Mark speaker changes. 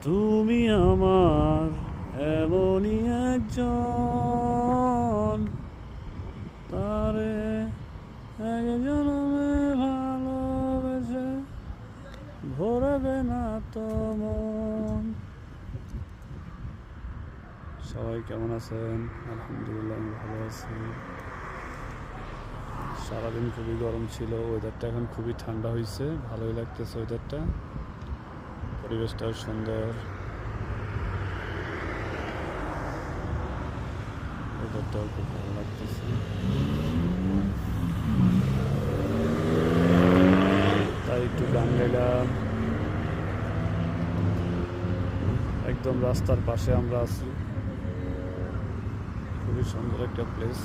Speaker 1: তুমি আমার এমনই একজন, তারে এক জনমে ভালোবেসে ভরবে না তো মন। সবাই কেমন আছেন? আলহামদুলিল্লাহ আমি ভালো আছি। সারাদিন খুবই গরম ছিল, ওয়েদারটা এখন খুবই ঠান্ডা হয়েছে, ভালোই লাগতেছে ওয়েদারটা, পরিবেশটাও সুন্দর, ওয়েদারটাও খুব ভালো লাগতেছে। তাই একটু গান গাইলাম। একদম রাস্তার পাশে আমরা আছি, খুবই সুন্দর একটা প্লেস।